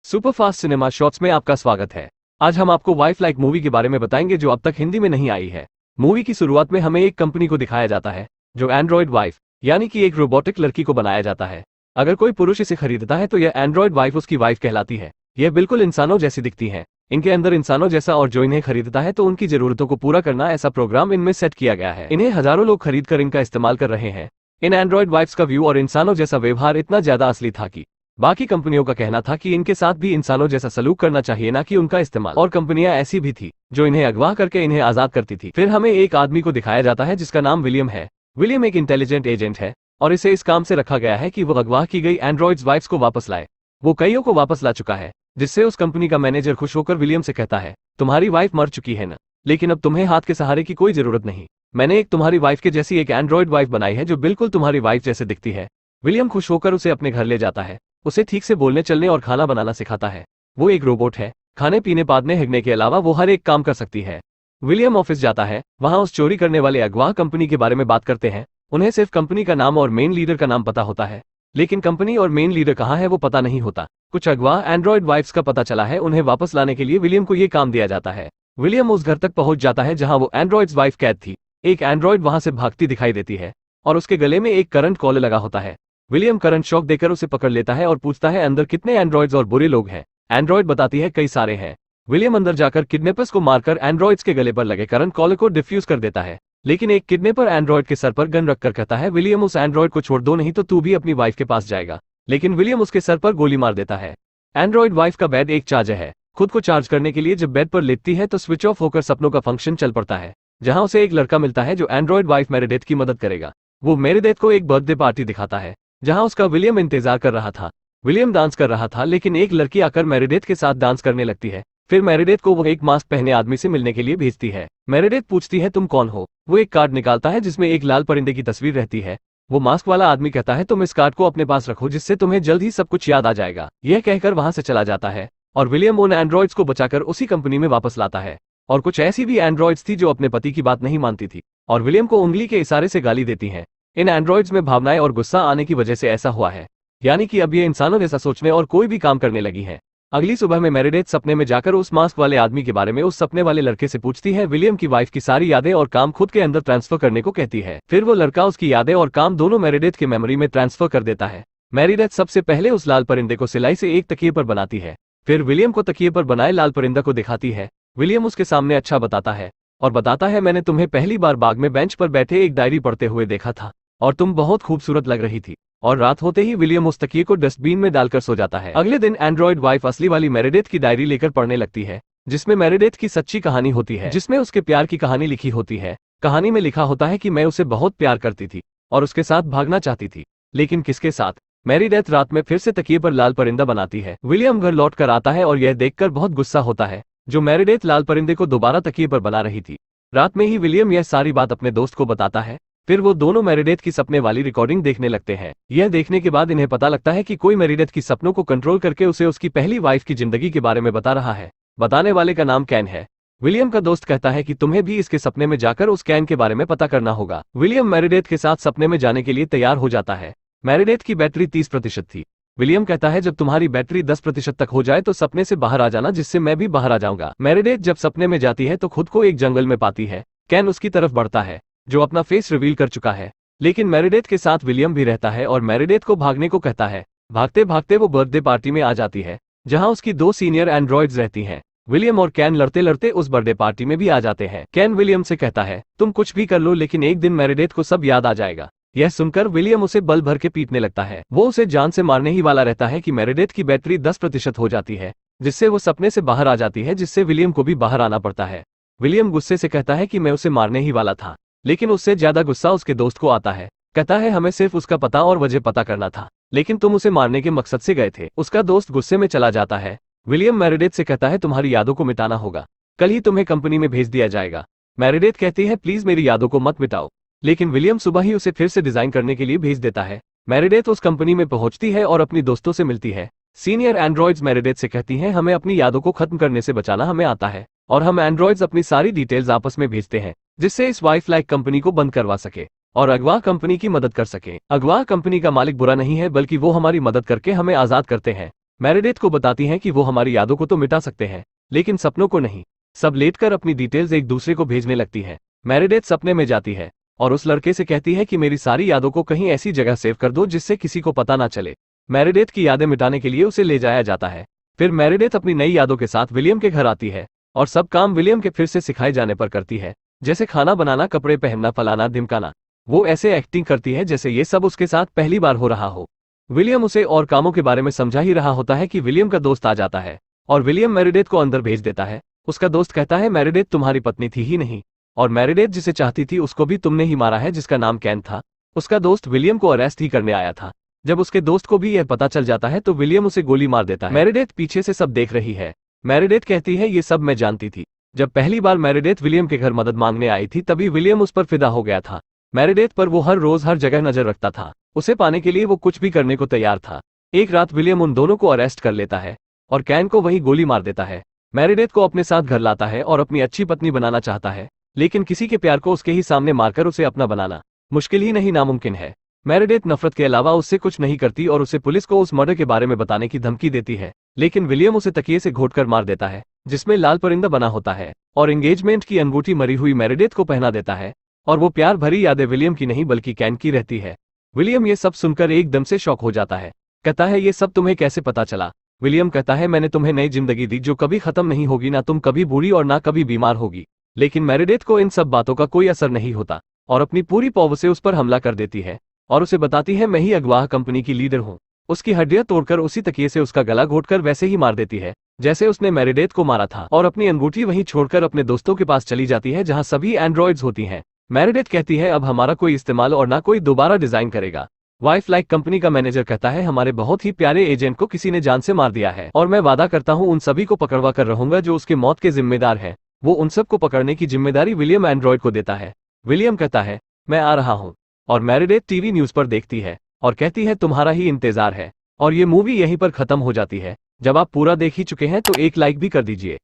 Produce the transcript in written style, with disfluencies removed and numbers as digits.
Superfast cinema shots में आपका स्वागत है। आज हम आपको वाइफ लाइक मूवी के बारे में बताएंगे जो अब तक हिंदी में नहीं आई है। मूवी की शुरुआत में हमें एक कंपनी को दिखाया जाता है जो एंड्रॉयड वाइफ यानी कि एक रोबोटिक लड़की को बनाया जाता है। अगर कोई पुरुष इसे खरीदता है तो यह एंड्रॉयड वाइफ उसकी वाइफ कहलाती है। यह बिल्कुल इंसानों जैसी दिखती है, इनके अंदर इंसानों जैसा, और जो इन्हें खरीदता है तो उनकी जरूरतों को पूरा करना, ऐसा प्रोग्राम इनमें सेट किया गया है। इन्हें हजारों लोग खरीद कर इनका इस्तेमाल कर रहे हैं। इन एंड्रॉयड वाइफ्स का व्यू और इंसानों जैसा व्यवहार इतना ज्यादा असली था कि बाकी कंपनियों का कहना था कि इनके साथ भी इंसानों जैसा सलूक करना चाहिए, ना कि उनका इस्तेमाल। और कंपनियां ऐसी भी थी जो इन्हें अगवा करके इन्हें आजाद करती थी। फिर हमें एक आदमी को दिखाया जाता है जिसका नाम विलियम है। विलियम एक इंटेलिजेंट एजेंट है और इसे इस काम से रखा गया है कि वो अगवा की गई एंड्रॉइड्स वाइफ्स को वापस लाए। वो कईयों को वापस ला चुका है, जिससे उस कंपनी का मैनेजर खुश होकर विलियम से कहता है, तुम्हारी वाइफ मर चुकी है ना, लेकिन अब तुम्हें हाथ के सहारे की कोई जरूरत नहीं। मैंने एक तुम्हारी वाइफ के जैसी एक एंड्रॉइड वाइफ बनाई है जो बिल्कुल तुम्हारी वाइफ जैसे दिखती है। विलियम खुश होकर उसे अपने घर ले जाता है, उसे ठीक से बोलने, चलने और खाना बनाना सिखाता है। वो एक रोबोट है, खाने पीने, पादने, हिगने के अलावा वो हर एक काम कर सकती है। विलियम ऑफिस जाता है, वहां उस चोरी करने वाले अगवा कंपनी के बारे में बात करते हैं। उन्हें सिर्फ कंपनी का नाम और मेन लीडर का नाम पता होता है, लेकिन कंपनी और मेन लीडर कहाँ है वो पता नहीं होता। कुछ अगवा एंड्रॉइड वाइफ्स का पता चला है, उन्हें वापस लाने के लिए विलियम को ये काम दिया जाता है। विलियम उस घर तक पहुंच जाता है जहां वो एंड्रॉइड्स वाइफ कैद थी। एक एंड्रॉइड वहां से भागती दिखाई देती है और उसके गले में एक करंट कॉलर लगा होता है। विलियम करंट शॉक देकर उसे पकड़ लेता है और पूछता है अंदर कितने एंड्रॉइड्स और बुरे लोग हैं। एंड्रॉइड बताती है कई सारे हैं। विलियम अंदर जाकर किडनैपर्स को मारकर एंड्रॉइड्स के गले पर लगे करंट कॉलर को डिफ्यूज कर देता है, लेकिन एक किडनैपर एंड्रॉइड के सर पर गन रखकर कहता है, विलियम उस एंड्रॉइड को छोड़ दो, नहीं तो तू भी अपनी वाइफ के पास जाएगा। लेकिन विलियम उसके सर पर गोली मार देता है। एंड्रॉइड वाइफ का बेड एक चार्जर है। खुद को चार्ज करने के लिए जब बेड पर लेटती है तो स्विच ऑफ होकर सपनों का फंक्शन चल पड़ता है, जहां उसे एक लड़का मिलता है जो एंड्रॉइड वाइफ मेरेडेथ की मदद करेगा। वो मेरेडेथ को एक बर्थडे पार्टी दिखाता है जहां उसका विलियम इंतजार कर रहा था। विलियम डांस कर रहा था, लेकिन एक लड़की आकर मेरेडेथ के साथ डांस करने लगती है। फिर मेरेडेथ को वो एक मास्क पहने आदमी से मिलने के लिए भेजती है। मेरेडेथ पूछती है, तुम कौन हो? वो एक कार्ड निकालता है जिसमें एक लाल परिंदे की तस्वीर रहती है। वो मास्क वाला आदमी कहता है, तुम इस कार्ड को अपने पास रखो, जिससे तुम्हें जल्द ही सब कुछ याद आ जाएगा। यह कहकर वहां से चला जाता है और विलियम उन एंड्रॉइड्स को बचाकर उसी कंपनी में वापस लाता है। और कुछ ऐसी भी एंड्रॉइड्स थी जो अपने पति की बात नहीं मानती थी और विलियम को उंगली के इशारे से गाली देती हैं। इन एंड्रॉइड्स में भावनाएं और गुस्सा आने की वजह से ऐसा हुआ है, यानी कि अब ये इंसानों जैसा सोचने और कोई भी काम करने लगी हैं। अगली सुबह में मेरेडेथ सपने में जाकर उस मास्क वाले आदमी के बारे में उस सपने वाले लड़के से पूछती है। विलियम की वाइफ की सारी यादें और काम खुद के अंदर ट्रांसफर करने को कहती है। फिर वो लड़का उसकी यादें और काम दोनों मेरेडेथ के मेमोरी में ट्रांसफर कर देता है। मेरेडेथ सबसे पहले उस लाल परिंदे को सिलाई से एक तकिए पर बनाती है, फिर विलियम को तकिए पर बनाए लाल परिंदा को दिखाती है। विलियम उसके सामने अच्छा बताता है और बताता है, मैंने तुम्हें पहली बार बाग में बेंच पर बैठे एक डायरी पढ़ते हुए देखा था और तुम बहुत खूबसूरत लग रही थी। और रात होते ही विलियम उस तकिए को डस्टबिन में डालकर सो जाता है। अगले दिन एंड्रॉइड वाइफ असली वाली मेरेडेथ की डायरी लेकर पढ़ने लगती है, जिसमें मेरेडेथ की सच्ची कहानी होती है, जिसमें उसके प्यार की कहानी लिखी होती है। कहानी में लिखा होता है कि मैं उसे बहुत प्यार करती थी और उसके साथ भागना चाहती थी, लेकिन किसके साथ? मेरेडेथ रात में फिर से तकिए पर लाल परिंदा बनाती है। विलियम घर लौट कर आता है और यह देखकर बहुत गुस्सा होता है जो मेरेडेथ लाल परिंदे को दोबारा तकिए पर बना रही थी। रात में ही विलियम यह सारी बात अपने दोस्त को बताता है। फिर वो दोनों मेरेडेथ की सपने वाली रिकॉर्डिंग देखने लगते हैं। यह देखने के बाद इन्हें पता लगता है कि कोई मेरेडेथ की सपनों को कंट्रोल करके उसे उसकी पहली वाइफ की जिंदगी के बारे में बता रहा है। बताने वाले का नाम कैन है। विलियम का दोस्त कहता है कि तुम्हें भी इसके सपने में जाकर उस कैन के बारे में पता करना होगा। विलियम मेरेडेथ के साथ सपने में जाने के लिए तैयार हो जाता है। मेरेडेथ की बैटरी 30% थी। विलियम कहता है, जब तुम्हारी बैटरी 10% तक हो जाए तो सपने से बाहर आ जाना, जिससे मैं भी बाहर आ जाऊंगा। मेरेडेथ जब सपने में जाती है तो खुद को एक जंगल में पाती है। कैन उसकी तरफ बढ़ता है जो अपना फेस रिवील कर चुका है, लेकिन मेरेडेथ के साथ विलियम भी रहता है और मेरेडेथ को भागने को कहता है। भागते भागते वो बर्थडे पार्टी में आ जाती है जहां उसकी दो सीनियर एंड्रॉइड्स रहती हैं। विलियम और कैन लड़ते लड़ते उस बर्थडे पार्टी में भी आ जाते हैं। कैन विलियम से कहता है, तुम कुछ भी कर लो, लेकिन एक दिन मेरेडेथ को सब याद आ जाएगा। यह सुनकर विलियम उसे बल भर के पीटने लगता है। वो उसे जान से मारने ही वाला रहता है कि मेरेडेथ की बैटरी 10% हो जाती है, जिससे वो सपने से बाहर आ जाती है, जिससे विलियम को भी बाहर आना पड़ता है। विलियम गुस्से से कहता है कि मैं उसे मारने ही वाला था, लेकिन उससे ज्यादा गुस्सा उसके दोस्त को आता है। कहता है, हमें सिर्फ उसका पता और वजह पता करना था, लेकिन तुम उसे मारने के मकसद से गए थे। उसका दोस्त गुस्से में चला जाता है। विलियम मेरेडेथ से कहता है, तुम्हारी यादों को मिटाना होगा, कल ही तुम्हें कंपनी में भेज दिया जाएगा। मेरेडेथ कहती है, प्लीज मेरी यादों को मत मिटाओ, लेकिन विलियम सुबह ही उसे फिर से डिजाइन करने के लिए भेज देता है। मेरेडेथ उस कंपनी में पहुंचती है और अपनी दोस्तों से मिलती है। सीनियर एंड्रॉइड्स मेरेडेथ से कहती हैं, हमें अपनी यादों को खत्म करने से बचाना हमें आता है और हम एंड्रॉइड्स अपनी सारी डिटेल्स आपस में भेजते हैं, जिससे इस वाइफ लाइक कंपनी को बंद करवा सके और अगवा कंपनी की मदद कर सके। अगवा कंपनी का मालिक बुरा नहीं है, बल्कि वो हमारी मदद करके हमें आजाद करते हैं। मेरेडिथ को बताती हैं कि वो हमारी यादों को तो मिटा सकते हैं, लेकिन सपनों को नहीं। सब लेटकर अपनी डिटेल्स एक दूसरे को भेजने लगती हैं। मेरेडिथ सपने में जाती है और उस लड़के से कहती है कि मेरी सारी यादों को कहीं ऐसी जगह सेव कर दो जिससे किसी को पता ना चले। मेरेडिथ की यादें मिटाने के लिए उसे ले जाया जाता है। फिर मेरेडिथ अपनी नई यादों के साथ विलियम के घर आती है और सब काम विलियम के फिर से सिखाए जाने पर करती है, जैसे खाना बनाना, कपड़े पहनना, फलाना ढिमकाना। वो ऐसे एक्टिंग करती है जैसे ये सब उसके साथ पहली बार हो रहा हो। विलियम उसे और कामों के बारे में समझा ही रहा होता है कि विलियम का दोस्त आ जाता है और विलियम मेरेडिथ को अंदर भेज देता है। उसका दोस्त कहता है मेरेडिथ तुम्हारी पत्नी थी ही नहीं, और मेरेडिथ जिसे चाहती थी उसको भी तुमने ही मारा है, जिसका नाम कैन था। उसका दोस्त विलियम को अरेस्ट ही करने आया था। जब उसके दोस्त को भी यह पता चल जाता है तो विलियम उसे गोली मार देता है। मेरेडिथ पीछे से सब देख रही है। मेरेडिथ कहती है ये सब मैं जानती थी। जब पहली बार मेरेडिथ विलियम के घर मदद मांगने आई थी तभी विलियम उस पर फिदा हो गया था। मेरेडिथ पर वो हर रोज हर जगह नजर रखता था। उसे पाने के लिए वो कुछ भी करने को तैयार था। एक रात विलियम उन दोनों को अरेस्ट कर लेता है और कैन को वही गोली मार देता है। मेरेडिथ को अपने साथ घर लाता है और अपनी अच्छी पत्नी बनाना चाहता है, लेकिन किसी के प्यार को उसके ही सामने मारकर उसे अपना बनाना मुश्किल ही नहीं नामुमकिन है। मेरेडिथ नफरत के अलावा उससे कुछ नहीं करती और उसे पुलिस को उस मर्डर के बारे में बताने की धमकी देती है, लेकिन विलियम उसे तकिए से घोंटकर मार देता है जिसमें लाल परिंदा बना होता है और एंगेजमेंट की अंगूठी मरी हुई मेरेडिथ को पहना देता है। और वो प्यार भरी यादें विलियम की नहीं बल्कि कैन की रहती है। विलियम ये सब सुनकर एकदम से शॉक हो जाता है। कहता है ये सब तुम्हें कैसे पता चला? विलियम कहता है मैंने तुम्हें नई जिंदगी दी जो कभी खत्म नहीं होगी, ना तुम कभी बूढ़ी और ना कभी बीमार होगी। लेकिन मेरेडिथ को इन सब बातों का कोई असर नहीं होता और अपनी पूरी पावर से उस पर हमला कर देती है और उसे बताती है मैं ही अगवा कंपनी की लीडर हूँ। उसकी हड्डियां तोड़कर उसी तकिए से उसका गला घोंटकर वैसे ही मार देती है जैसे उसने मेरेडिथ को मारा था और अपनी अंगूठी वहीं छोड़कर अपने दोस्तों के पास चली जाती है जहां सभी एंड्रॉइड्स होती हैं। मेरेडिथ कहती है अब हमारा कोई इस्तेमाल और ना कोई दोबारा डिजाइन करेगा। वाइफ लाइक कंपनी का मैनेजर कहता है हमारे बहुत ही प्यारे एजेंट को किसी ने जान से मार दिया है और मैं वादा करता हूं उन सभी को पकड़वा कर रहूंगा जो उसके मौत के जिम्मेदार हैं। वो उन सब को पकड़ने की जिम्मेदारी विलियम एंड्रॉइड को देता है। विलियम कहता है मैं आ रहा हूं और मेरेडिथ टीवी न्यूज पर देखती है और कहती है तुम्हारा ही इंतजार है। और ये मूवी यहीं पर खत्म हो जाती है। जब आप पूरा देख ही चुके हैं तो एक लाइक भी कर दीजिए।